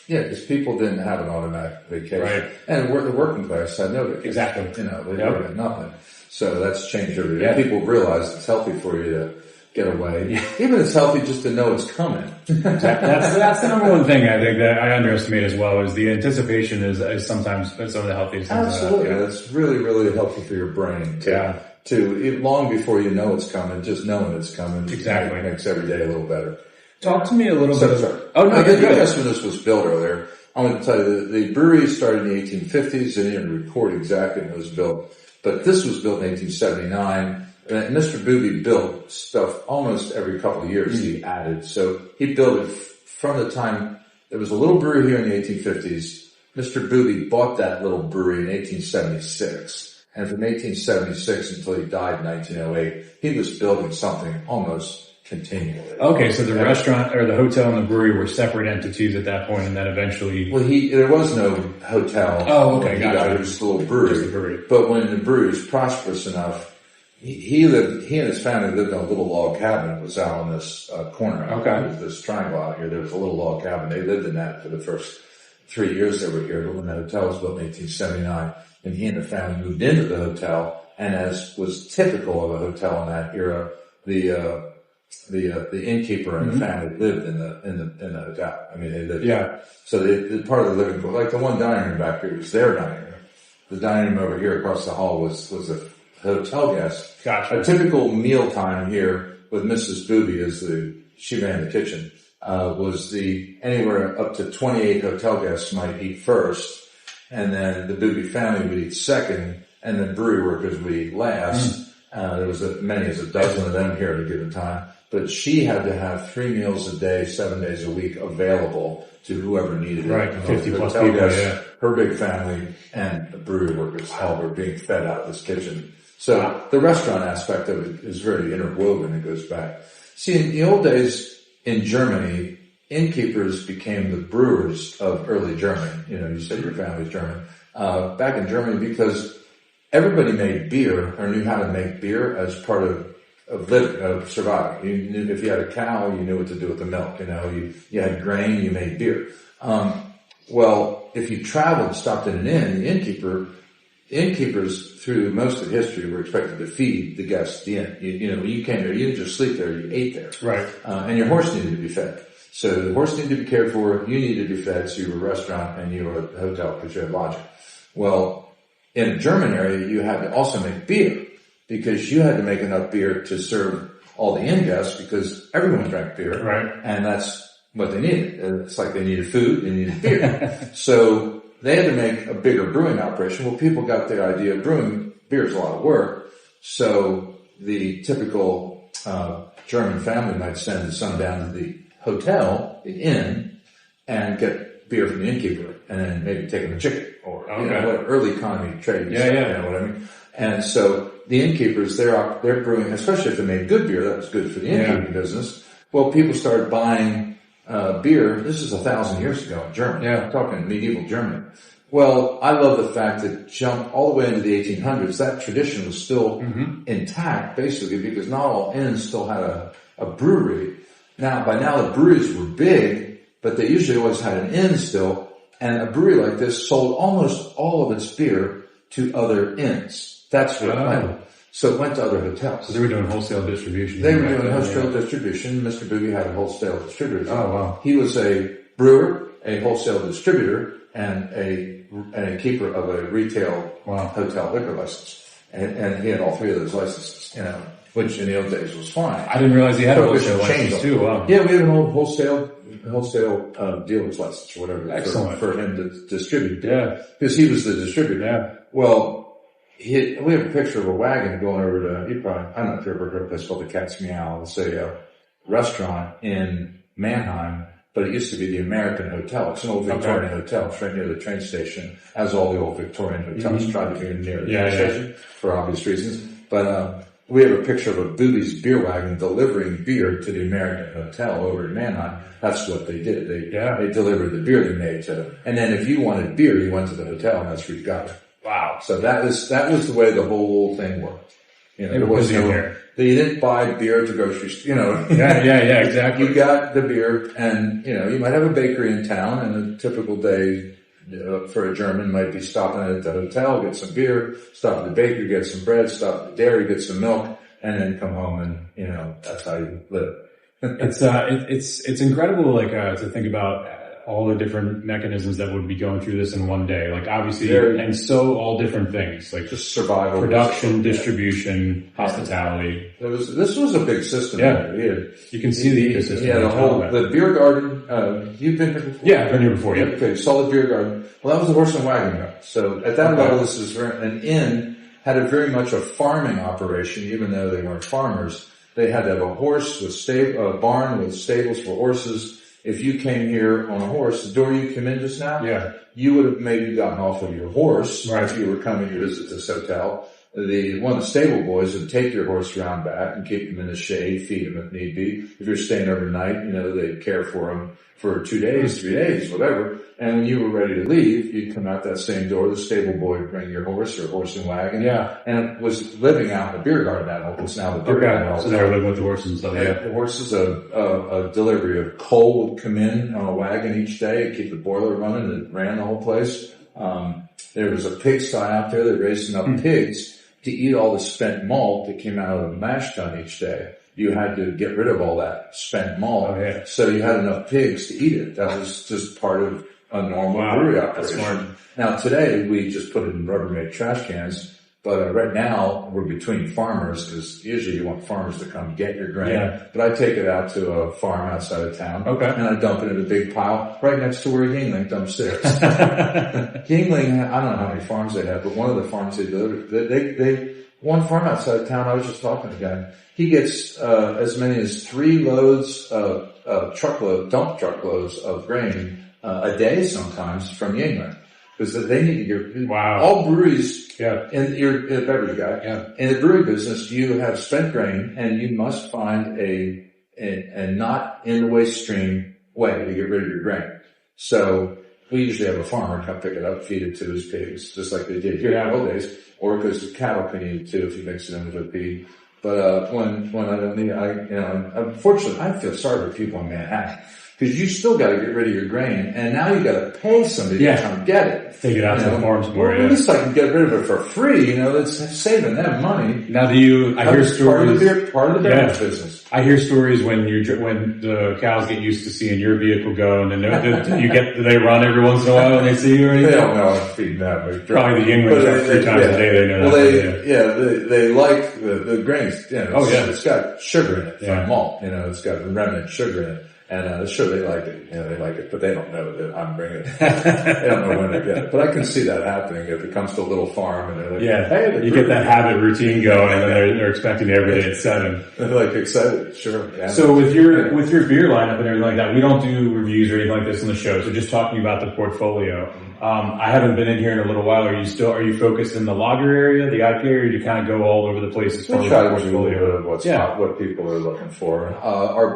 because people didn't have an automatic vacation. Right. And the working class had no vacation. Exactly. You know, they had nothing. So that's changed over the years. People realize it's healthy for you to get away. Even it's healthy just to know it's coming. That's the number one thing I think that I underestimate as well is the anticipation is sometimes some of the healthiest things. Absolutely. That's really, really helpful for your brain. To long before you know it's coming, just knowing it's coming. Exactly. Makes every day a little better. Talk to me a little bit. Sorry. Oh, no, you asked when this was built earlier. I'm going to tell you the brewery started in the 1850s. They didn't report exactly when it was built. But this was built in 1879, and Mr. Bube built stuff almost every couple of years he added. So he built it from the time there was a little brewery here in the 1850s. Mr. Bube bought that little brewery in 1876. And from 1876 until he died in 1908, he was building something almost continually. Okay, so the restaurant or the hotel and the brewery were separate entities at that point, and then eventually. Well, there was no hotel. Oh, okay, gotcha. It was just a little brewery. But when the brewery was prosperous enough, he and his family lived in a little log cabin that was out on this corner. Okay. There was this triangle out here. There was a little log cabin. They lived in that for the first 3 years they were here. But when the hotel was built in 1879, and he and the family moved into the hotel, and as was typical of a hotel in that era, the innkeeper and the family lived in the hotel. I mean, they lived. Yeah. So the part of the living room, like the one dining room back here, was their dining room. The dining room over here across the hall was a hotel guest. Gotcha. A typical meal time here with Mrs. Booby she ran the kitchen, was anywhere up to 28 hotel guests might eat first, and then the Booby family would eat second, and then brewery workers would eat last. There was as many as a dozen of them here at a given time. But she had to have 3 meals a day, 7 days a week available to whoever needed it. Right, 50 plus people, guests, her big family, and the brewery workers all were being fed out of this kitchen. So the restaurant aspect of it is very interwoven. It goes back. See, in the old days in Germany, innkeepers became the brewers of early Germany. You know, you said your family's German. Back in Germany, because everybody made beer or knew how to make beer as part of living, of surviving. You knew if you had a cow, you knew what to do with the milk. You know, you had grain, you made beer. Well, if you traveled, stopped in an inn, the innkeepers through most of history were expected to feed the guests the inn. You came there, you didn't just sleep there, you ate there. Right. And your horse needed to be fed. So the horse needed to be cared for, you needed to be fed, so you were a restaurant and you were a hotel because you had lodging. Well, in the German area, you had to also make beer, because you had to make enough beer to serve all the inn guests, because everyone drank beer. Right. And that's what they needed. It's like they needed food, they needed beer. So they had to make a bigger brewing operation. Well, people got the idea of brewing beer is a lot of work. So the typical German family might send the son down to the hotel, the inn, and get beer from the innkeeper, and then maybe take him a chicken or early economy trade. You know what I mean? And so the innkeepers, they're brewing, especially if they made good beer, that was good for the innkeeping business. Well, people started buying beer. This is 1,000 years ago in Germany. Yeah. I'm talking medieval Germany. Well, I love the fact that jump all the way into the 1800s, that tradition was still intact, basically, because not all inns still had a brewery. Now, by now the breweries were big, but they usually always had an inn still, and a brewery like this sold almost all of its beer to other inns. That's what it went. So it went to other hotels. So they were doing wholesale distribution. They were doing wholesale distribution. Mr. Bube had a wholesale distributor. Oh, wow. He was a brewer, a wholesale distributor, and a keeper of a retail hotel liquor license. And he had all 3 of those licenses, you know, which in the old days was fine. I didn't realize he had a Prohibition wholesale license too. Wow. Yeah, we have an old wholesale dealer's license or whatever. Excellent. For him to distribute. Yeah. Because he was the distributor. Yeah. Well, we have a picture of a wagon going over to, I don't know if you ever heard of a place called the Cat's Meow. It's a restaurant in Mannheim, but it used to be the American Hotel. It's an old Victorian hotel. It's right near the train station, as all the old Victorian hotels try to be near the train station for obvious reasons. But we have a picture of a Bube's beer wagon delivering beer to the American Hotel over in Mannheim. That's what they did. They delivered the beer they made to, and then if you wanted beer, you went to the hotel, and that's where you got it. Wow. So that was the way the whole thing worked. You know, there was no, you didn't buy beer at the grocery store, you know. Yeah, exactly. You got the beer, and, you know, you might have a bakery in town, and a typical day for a German might be stopping at the hotel, get some beer, stop at the bakery, get some bread, stop at the dairy, get some milk, and then come home and, you know, that's how you live. It's incredible, like, to think about all the different mechanisms that would be going through this in one day. Like, obviously, and so all different things, like just survival, production, distribution, hospitality. This was a big system. Yeah. You can see the ecosystem. Yeah, the beer garden, you've been here before? Yeah, I've been here before, yeah. Okay, saw the beer garden. Well, that was the horse and wagon yard. So at that level, this is an inn had a very much a farming operation, even though they weren't farmers. They had to have a horse with a barn with stables for horses. If you came here on a horse, the door you came in just now, you would have maybe gotten off of your horse if you were coming to visit this hotel. One of the stable boys would take your horse around back and keep him in the shade, feed him if need be. If you're staying overnight, you know, they'd care for him for 2 days, 3 days, whatever. And when you were ready to leave, you'd come out that same door. The stable boy would bring your horse or horse and wagon. Yeah. And it was living out in the beer garden that it's now the beer garden. So they were living with the horses and stuff. Yeah. The horses, a delivery of coal would come in on a wagon each day, keep the boiler running, and it ran the whole place. There was a pigsty out there that raised enough pigs to eat all the spent malt that came out of the mash tun each day. You had to get rid of all that spent malt. So you had enough pigs to eat it. That was just part of a normal brewery operation. Now today we just put it in Rubbermaid trash cans, but right now we're between farmers because usually you want farmers to come get your grain. But I take it out to a farm outside of town and I dump it in a big pile right next to where Yingling dumps theirs. Yingling, I don't know how many farms they have, but one of the farms they deliver, one farm outside of town, I was just talking to a guy, he gets as many as 3 loads of dump truckloads of grain a day sometimes from Yingling. Because they need to get all breweries. And you're a beverage guy. In the brewery business, you have spent grain, and you must find a not in the waste stream way to get rid of your grain. So we usually have a farmer come pick it up, feed it to his pigs, just like they did here in the old days, or because the cattle can eat it too if you mix it in with a feed. But when I don't need, unfortunately, I feel sorry for people in Manhattan. Because you still got to get rid of your grain, and now you got to pay somebody to come get it. Take it out to the farms more. At least I can get rid of it for free. You know, it's saving them money. Now, I hear stories. Part of the beverage business. I hear stories when the cows get used to seeing your vehicle go, and then do they run every once in a while when they see you or anything? They don't know I'm feeding that. Probably the Yingling 3 times a day. They know that. They like the grains. You know, it's got sugar in it from malt. You know, it's got remnant sugar in it. And sure, they like it. You know, they like it, but they don't know that I'm bringing it. They don't know when to get it. But I can see that happening if it comes to a little farm and they're like, hey, you get that habit routine going, and then they're expecting you every day at 7. They're like excited, sure. Yeah. So with your beer lineup and everything like that, we don't do reviews or anything like this on the show. So just talking about the portfolio. I haven't been in here in a little while. Are you focused in the lager area, the IPA, or do you kind of go all over the place as far as the portfolio? What people are looking for. Our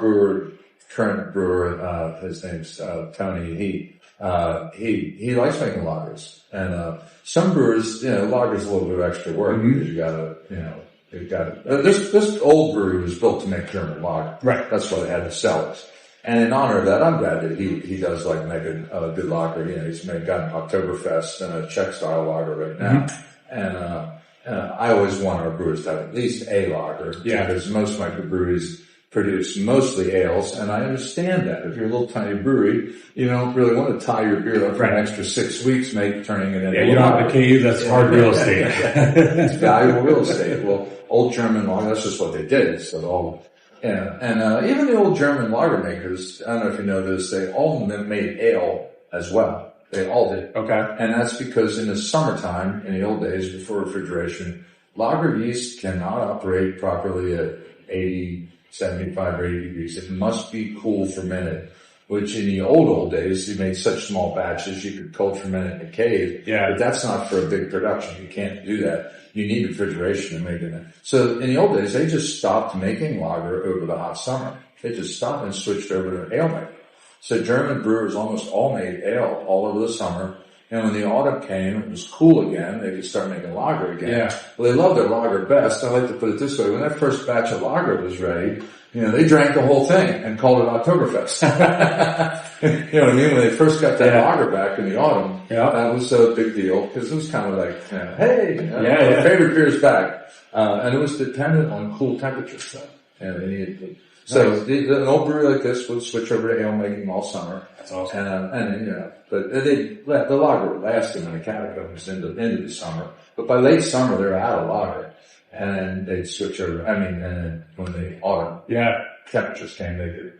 current brewer, his name's Tony. He likes making lagers, and some brewers, lagers a little bit of extra work because you gotta, This old brewery was built to make German lager, right? That's why they had the cellars. And in honor of that, I'm glad that he does like make a good lager. He's got an Oktoberfest and a Czech style lager right now, and I always want our brewers to have at least a lager because most microbreweries produce mostly ales, and I understand that. If you're a little tiny brewery, you don't really want to tie your beer up for an extra 6 weeks, turning it into you don't have the cave, that's hard real estate. It's valuable real estate. Well, old German lager, that's just what they did. So even the old German lager makers, I don't know if you know this, they all made ale as well. They all did. Okay. And that's because in the summertime, in the old days before refrigeration, lager yeast cannot operate properly at 80, 75 or 80 degrees. It must be cool fermented, which in the old days, you made such small batches, you could cold ferment it in a cave. Yeah. But that's not for a big production. You can't do that. You need refrigeration to make it. So in the old days, they just stopped making lager over the hot summer. They just stopped and switched over to ale making. So German brewers almost all made ale all over the summer. And when the autumn came, it was cool again. They could start making lager again. Yeah. Well, they loved their lager best. I like to put it this way. When that first batch of lager was ready, they drank the whole thing and called it Oktoberfest. You know what I mean? When they first got that lager back in the autumn, that was a big deal because it was kind of like, hey, our favorite beer's back. And it was dependent on cool temperatures. And they needed So an old brewery like this would switch over to ale making all summer. That's awesome. But they let the lager would last them in the catacombs into the summer. But by late summer, they're out of lager. And they'd switch over. And then when the autumn temperatures came, they could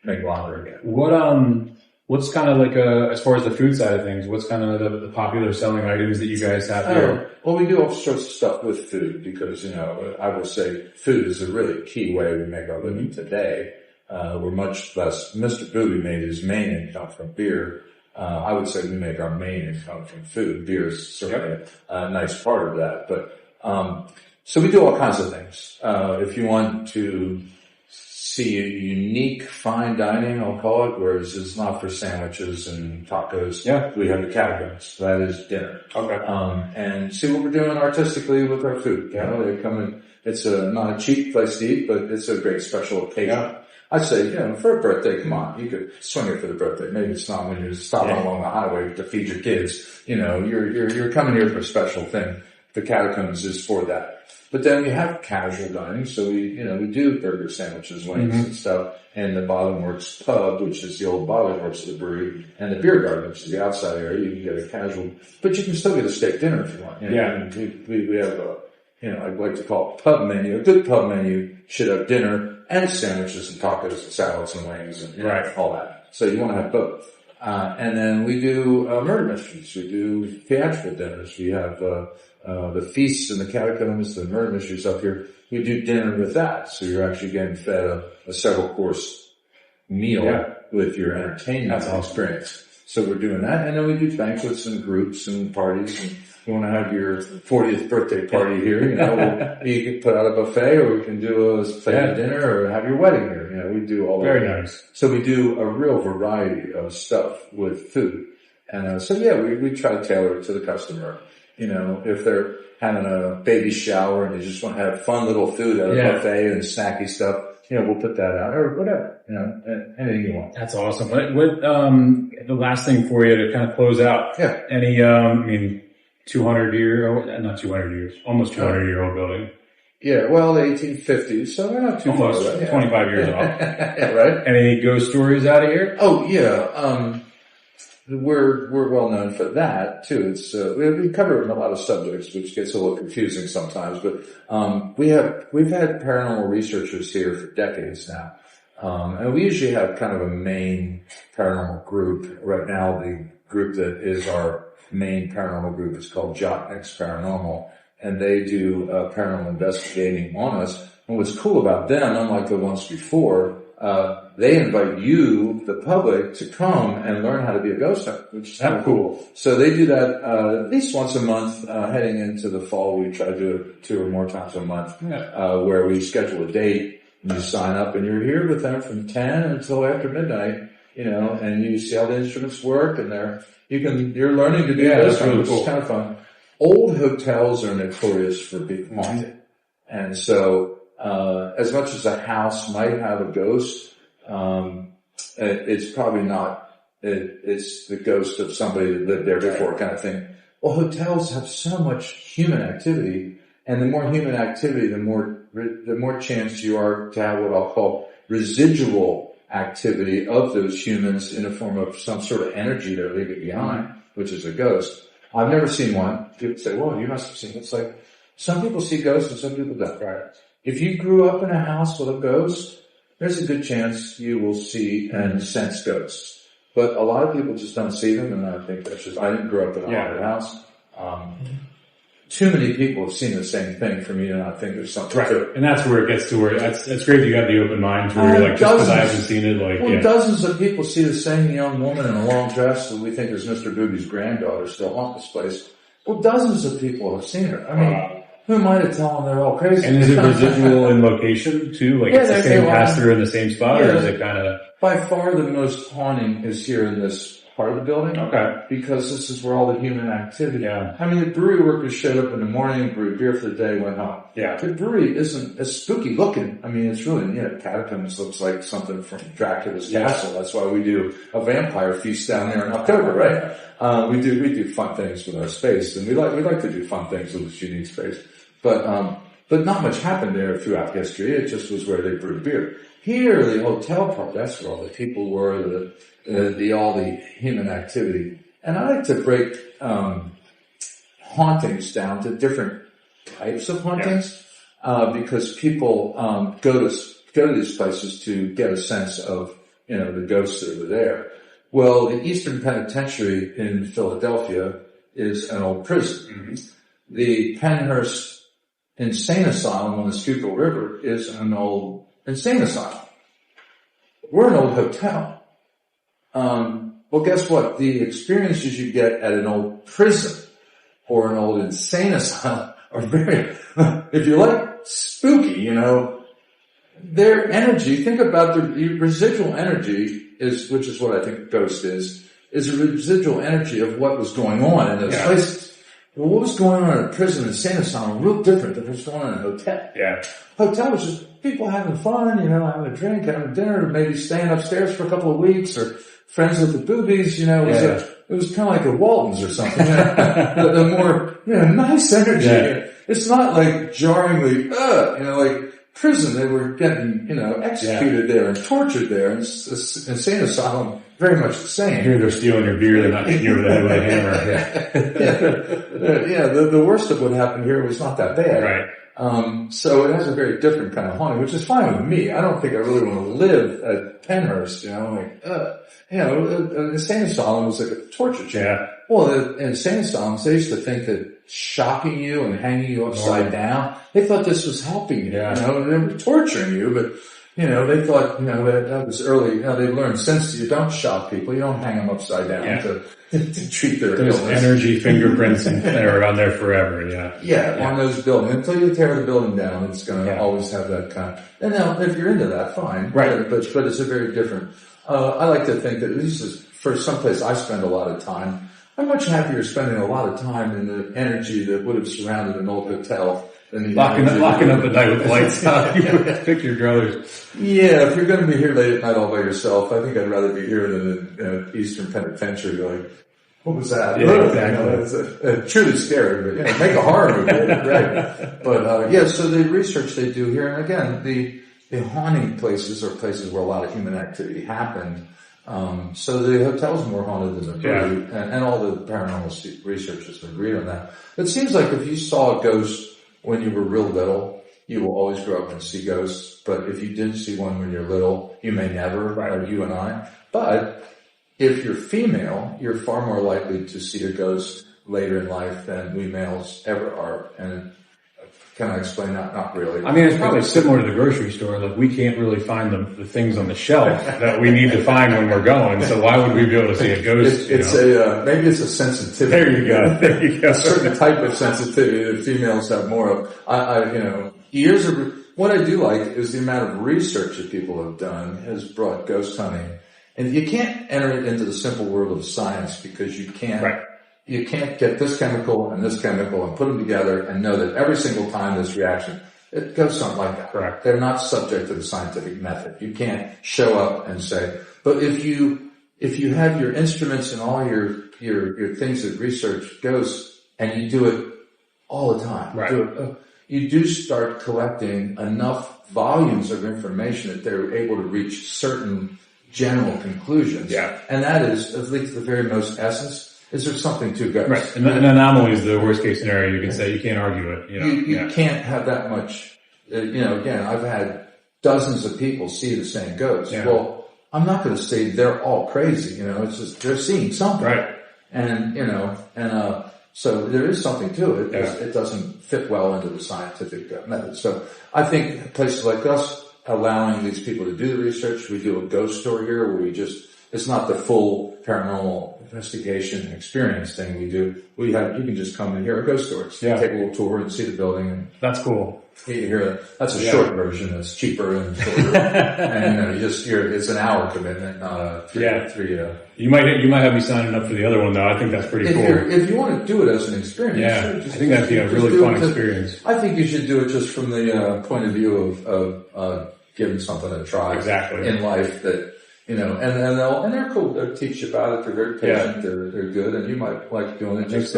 make lager again. What's kind of like as far as the food side of things, what's kind of the popular selling items that you guys have here? Well, we do all sorts of stuff with food because, I will say food is a really key way we make our living today. We're much less, Mr. Bube made his main income from beer. I would say we make our main income from food. Beer is certainly a nice part of that. But, so we do all kinds of things. If you want to see a unique fine dining, I'll call it, whereas it's not for sandwiches and tacos. Yeah. We have the catacombs. That is dinner. Okay. And see what we're doing artistically with our food. They come in, it's not a cheap place to eat, but it's a great special occasion. Yeah. I'd say, for a birthday, come on, you could swing it for the birthday. Maybe it's not when you're stopping along the highway to feed your kids. You're coming here for a special thing. The catacombs is for that. But then we have casual dining, so we do burger sandwiches, wings and stuff, and the Bottom Works pub, which is the old Bottom Works of the brewery, and the beer garden, which is the outside area. You can get a casual, but you can still get a steak dinner if you want. We have I'd like to call it pub menu. A good pub menu should have dinner and sandwiches and tacos and salads and wings and all that. So you want to have both. And then we do murder mysteries. We do theatrical dinners. We have the feasts in the catacombs, the murder mysteries up here. We do dinner with that. So you're actually getting fed a several course meal with your entertainment experience. So we're doing that. And then we do banquets and groups and parties. And you want to have your 40th birthday party here, you can put out a buffet, or we can do a plate dinner, or have your wedding here. We do all very nice. So we do a real variety of stuff with food. And we try to tailor it to the customer. If they're having a baby shower and they just want to have fun little food at a buffet and snacky stuff, we'll put that out, or whatever, anything you want. That's awesome. What the last thing for you to kind of close out? Yeah. Any, 200 almost 200 year old building. Yeah, well, the 1850s, so we're not too far away. 25 years off. Right? Any ghost stories out of here? Oh, yeah. We're well known for that too. It's we cover a lot of subjects, which gets a little confusing sometimes. But we've had paranormal researchers here for decades now, and we usually have kind of a main paranormal group. Right now, the group that is our main paranormal group is called Jotniks Paranormal, and they do paranormal investigating on us. And what's cool about them, unlike the ones before, they invite you, the public, to come and learn how to be a ghost hunter, which is kind of cool. So they do that at least once a month. Heading into the fall, we try to do it 2 or more times a month, where we schedule a date, and you sign up, and you're here with them from 10 until after midnight, and you see how the instruments work, and you're learning to do this. Really cool. It's kind of fun. Old hotels are notorious for being haunted, and so as much as a house might have a ghost, it's probably not. It's the ghost of somebody that lived there before, kind of thing. Well, hotels have so much human activity, and the more human activity, the more chance you are to have what I'll call residual activity of those humans in the form of some sort of energy they're leaving behind, which is a ghost. I've never seen one. People say, well, you must have seen it. It's like, some people see ghosts and some people don't. Right. If you grew up in a house with a ghost, there's a good chance you will see and sense ghosts. But a lot of people just don't see them, and I think that's just, I didn't grow up in a haunted house. Too many people have seen the same thing for me, and I think there's something to it. And that's where it gets to where, that's great that you have the open mind to where you're like, just because I haven't seen it, like, dozens of people see the same young woman in a long dress that we think is Mr. Bube's granddaughter still haunt this place. Well, dozens of people have seen her. I mean, who am I to tell them they're all crazy? And is it residual in location too? Like it's the same pass through in the same spot, or is it kind of? By far the most haunting is here in this part of the building. Okay. Because this is where all the human activity. Yeah. I mean, the brewery workers showed up in the morning, brewed beer for the day, went home. Yeah. The brewery isn't as spooky looking. I mean, it's really, catacombs looks like something from Dracula's castle. That's why we do a vampire feast down there in October, right? We do fun things with our space, and we like to do fun things with this unique space. But not much happened there throughout history. It just was where they brewed beer. Here, the hotel part, that's where all the people were, all the human activity. And I like to break, hauntings down to different types of hauntings, because people, go to these places to get a sense of, the ghosts that are there. Well, the Eastern Penitentiary in Philadelphia is an old prison. Mm-hmm. The Penhurst Insane Asylum on the Schuylkill River is an old insane asylum. We're an old hotel. Well, guess what? The experiences you get at an old prison or an old insane asylum are very, if you like spooky, their energy, think about the residual energy which is what I think a ghost is a residual energy of what was going on in those places. Well, what was going on in a prison and insane asylum real different than what was going on in a hotel. Yeah. Hotel was just people having fun, having a drink, having dinner, maybe staying upstairs for a couple of weeks, or friends with the Bubes, it was kind of like the Waltons or something. The more, nice energy. Yeah. It's not like jarringly, like prison. They were getting, executed there and tortured there. And insane asylum, very much the same. Here they're stealing your beer, they're not hitting you over the head with a hammer. The worst of what happened here was not that bad. Right. So it has a very different kind of haunting, which is fine with me. I don't think I really want to live at Penhurst, an insane asylum was like a torture chamber. Yeah. Well, in insane asylums, they used to think that shocking you and hanging you upside down, they thought this was helping you. Yeah. They were torturing you, but they thought, that was early. They learned since you don't shock people, you don't hang them upside down to treat their illness. There's energy fingerprints and they're on there forever. Yeah. On those buildings. Until you tear the building down, it's going to always have that kind of, and now if you're into that, fine. Right. But it's a very different, I like to think that this is for someplace I spend a lot of time. I'm much happier spending a lot of time in the energy that would have surrounded an old hotel than the locking up at night with lights out. You would pick your druthers. Yeah, if you're going to be here late at night all by yourself, I think I'd rather be here than in Eastern Penitentiary going, what was that? Yeah, exactly. It's truly scary, but make a horror movie, right? But so the research they do here, and again, the haunting places are places where a lot of human activity happened. So the hotel's more haunted than the brewery, and all the paranormal researchers agree on that. It seems like if you saw a ghost when you were real little, you will always grow up and see ghosts. But if you didn't see one when you're little, you may never, like you and I. But if you're female, you're far more likely to see a ghost later in life than we males ever are. And can I explain that? Not really. I mean, it's probably similar to the grocery store. Like, we can't really find the things on the shelf that we need to find when we're going. So wwhy would we be able to see a ghost? Maybe it's a sensitivity. There you go. A certain type of sensitivity that females have more of. What I do like is the amount of research that people have done has brought ghost hunting. And you can't enter it into the simple world of science because you can't. Right. You can't get this chemical and this chemical and put them together and know that every single time this reaction, it goes something like that. Correct. They're not subject to the scientific method. You can't show up and say, but if you have your instruments and all your things that research ghosts and you do it all the time. Right. you do start collecting enough volumes of information that they're able to reach certain general conclusions. Yeah. And that is, at least the very most essence, is there something to ghosts? Right. And an anomaly is the worst case scenario. You can say you can't argue it. You can't have that much, again, I've had dozens of people see the same ghost. Yeah. Well, I'm not going to say they're all crazy, it's just, they're seeing something. Right. And, so there is something to it. Yeah. It doesn't fit well into the scientific method. So I think places like us allowing these people to do the research, we do a ghost tour here where it's not the full paranormal investigation experience thing we do. You can just come and hear a ghost story. Yeah. Take a little tour and see the building. And that's cool. You hear that's a short version. It's cheaper and shorter. And it's an hour commitment, not a three. You might have me signing up for the other one though. I think that's pretty cool. If you want to do it as an experience, I think that'd be a really fun experience. I think you should do it just from the point of view of giving something a try. Exactly. In life that. And they're cool. They'll teach you about it. They're very patient. Yeah. They're good, and you might like doing it. Just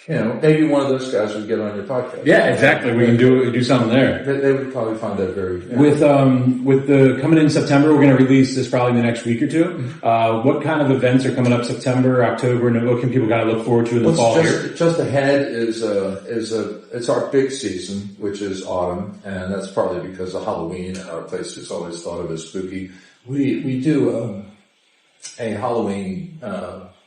maybe one of those guys would get on your podcast. Yeah, exactly. We can do something there. They would probably find that very. With the coming in September, we're going to release this probably in the next week or two. What kind of events are coming up September, October, and what can people kind of look forward to in the fall here? Just ahead is it's our big season, which is autumn, and that's partly because of Halloween. Our place is always thought of as spooky. We do a Halloween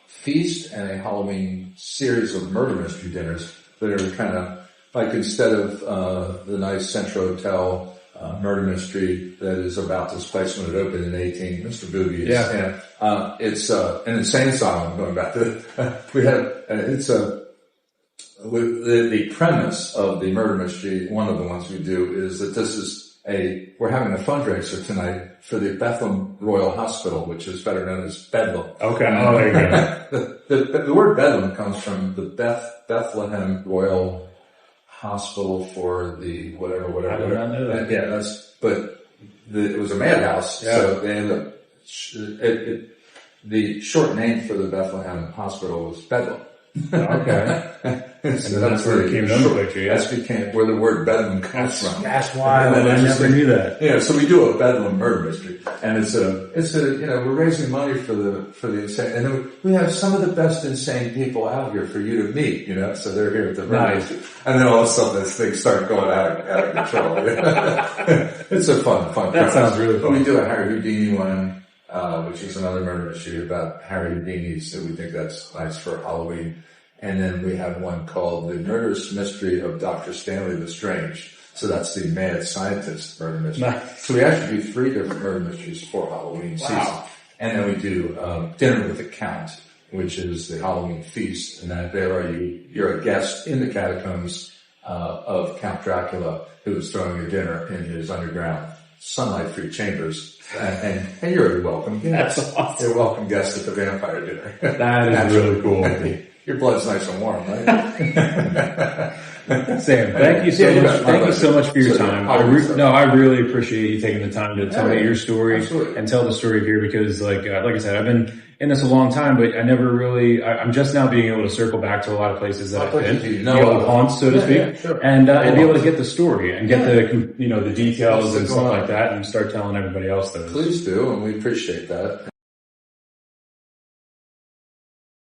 feast and a Halloween series of murder mystery dinners that are kind of like, instead of the nice Central Hotel murder mystery that is about this place when it opened in 18, Mr. Bube is. Yeah. And it's an insane asylum. Going back to the premise of the murder mystery. One of the ones we do is that this is we're having a fundraiser tonight for the Bethlehem Royal Hospital, which is better known as Bedlam. Okay. Oh, there you go. The word Bedlam comes from the Bethlehem Royal Hospital for the whatever. I did not know that. Yeah, it was a madhouse. Yeah. So they ended up, the short name for the Bethlehem Hospital was Bedlam. Okay. So that's where it came nomenclature, yeah. That's where the word Bedlam comes from. That's wild. I never knew that. Yeah, so we do a Bedlam murder mystery. And it's we're raising money for the insane, and then we have some of the best insane people out here for you to meet, so they're here at the nice. And then all of a sudden things start going out of control. It's a fun That premise. Sounds really fun. But we do a Harry Houdini one, which is another murder mystery about Harry Houdini, so we think that's nice for Halloween. And then we have one called The Murderous Mystery of Dr. Stanley Lestrange. So that's the mad scientist murder mystery. Nice. So we actually do 3 different murder mysteries for Halloween season. And then we do Dinner with the Count, which is the Halloween feast. And that you're a guest in the catacombs of Count Dracula, who is throwing a dinner in his underground sunlight-free chambers. And you're a welcome guest. That's awesome. You're a welcome guest at the vampire dinner. That is really cool. Your blood's nice and warm, right? Sam, thank you so much. Thank you so much for your time. I really appreciate you taking the time to tell me your story and tell the story here, because like I said, I've been in this a long time, but I never really, I'm just now being able to circle back to a lot of places that I've been, the old haunts, so to speak, sure. And be able to get the story and get the details and stuff like that and start telling everybody else those. Please do, and we appreciate that.